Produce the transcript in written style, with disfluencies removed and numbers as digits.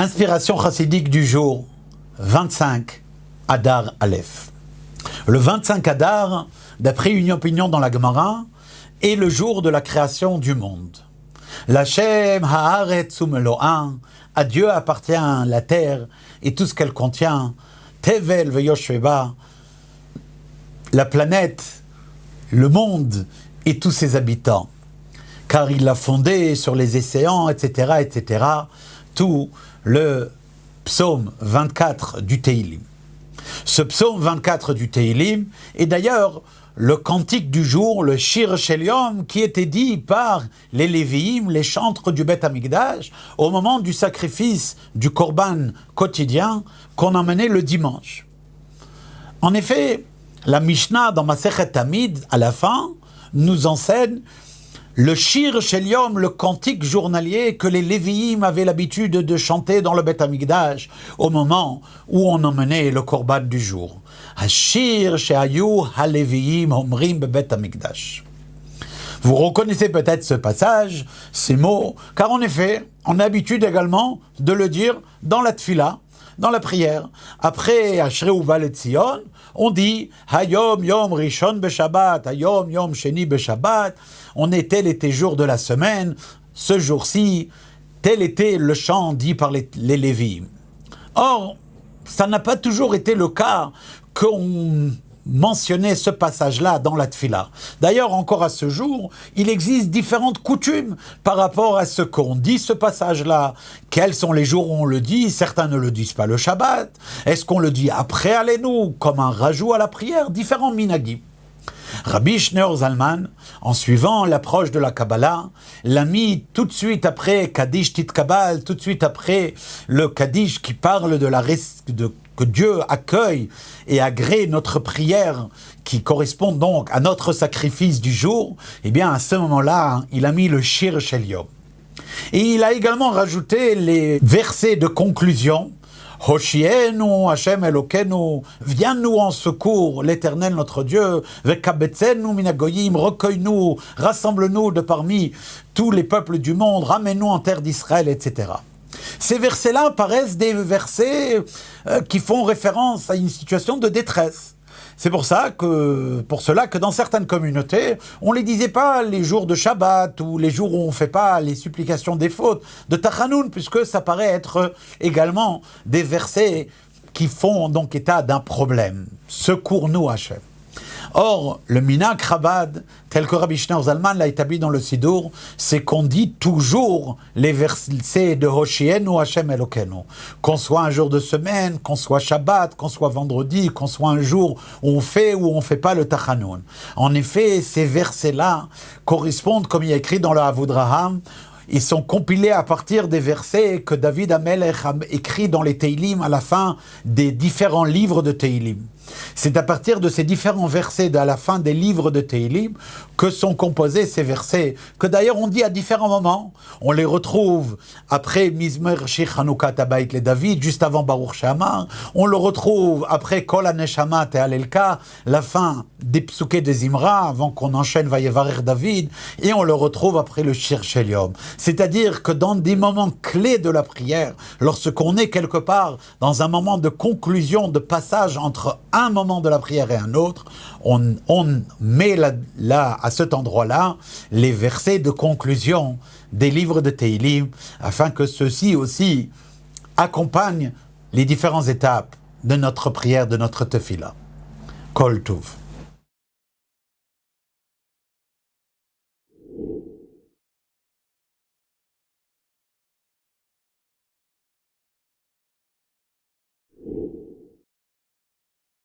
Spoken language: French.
Inspiration chassidique du jour, 25 Adar Aleph. Le 25 Adar, d'après une opinion dans la Gemara, est le jour de la création du monde. L'Hashem haaretz umelo'a, à Dieu appartient la terre et tout ce qu'elle contient, Tevel veyoshveba, la planète, le monde et tous ses habitants, car il l'a fondé sur les océans, etc., etc., tout le psaume 24 du Teilim. Ce psaume 24 du Teilim est d'ailleurs le cantique du jour, le Shir Shel Yom, qui était dit par les Lévi'im, les chantres du Beth Amikdash, au moment du sacrifice du Korban quotidien qu'on emmenait le dimanche. En effet, la Mishnah dans Masechet Tamid, à la fin, nous enseigne le Shir Shel Yom, le cantique journalier que les Lévi'im avaient l'habitude de chanter dans le Beth Amikdash au moment où on emmenait le Korban du jour. Hashir shehayu halevi'im omrim bebet Amikdash. Vous reconnaissez peut-être ce passage, ces mots, car en effet, on a l'habitude également de le dire dans la tfila, dans la prière. Après Ashrei uva leTzion, on dit Hayom Yom Rishon beShabbat, Hayom Yom Sheni beShabbat. On est tel était jour de la semaine, ce jour-ci, tel était le chant dit par les Lévi'im. Or, ça n'a pas toujours été le cas qu'on mentionnait ce passage-là dans la tfila. D'ailleurs, encore à ce jour, il existe différentes coutumes par rapport à ce qu'on dit ce passage-là. Quels sont les jours où on le dit? Certains ne le disent pas le Shabbat. Est-ce qu'on le dit après Alenu, comme un rajout à la prière? Différents minagim. Rabbi Shneur Zalman, en suivant l'approche de la Kabbalah, l'a mis tout de suite après Kaddish Titkabal, tout de suite après le Kaddish qui parle que Dieu accueille et agrée notre prière qui correspond donc à notre sacrifice du jour. Eh bien, à ce moment-là, il a mis le Shir Shel Yom. Et il a également rajouté les versets de conclusion. Hoshienu, Hashem Elokenu, viens-nous en secours, l'Éternel notre Dieu, Vekabetzenu minagoyim, recueille-nous, rassemble-nous de parmi tous les peuples du monde, ramène-nous en terre d'Israël, etc. Ces versets-là paraissent des versets qui font référence à une situation de détresse. C'est pour cela que dans certaines communautés, on ne les disait pas les jours de Shabbat ou les jours où on ne fait pas les supplications des fautes de Tachanoun, puisque ça paraît être également des versets qui font donc état d'un problème. Secours-nous, Hachem. Or, le Minak Chabad, tel que Rabbi Shneur Zalman l'a établi dans le Sidour, c'est qu'on dit toujours les versets de Hoshienu Hashem Elokenu. Qu'on soit un jour de semaine, qu'on soit Shabbat, qu'on soit vendredi, qu'on soit un jour où on fait ou on ne fait pas le Tachanoun. En effet, ces versets-là correspondent, comme il y a écrit dans le Avudraham, ils sont compilés à partir des versets que David Amelech a écrits dans les Teilim à la fin des différents livres de Teilim. C'est à partir de ces différents versets à la fin des livres de Teilim que sont composés ces versets, que d'ailleurs on dit à différents moments. On les retrouve après Mizmer Shir Chanukah Tabayit le David, juste avant Baruch She'amar. On le retrouve après Kol HaNeshama Te'alelka, la fin des psuké des Zimra, avant qu'on enchaîne Vayevarer David, et on le retrouve après le Shir Shel Yom. C'est-à-dire que dans des moments clés de la prière, lorsqu'on est quelque part dans un moment de conclusion, de passage entre un moment de la prière et un autre, on met là, à cet endroit-là, les versets de conclusion des livres de Teilim, afin que ceux-ci aussi accompagnent les différentes étapes de notre prière, de notre tefila. Kol Tuv.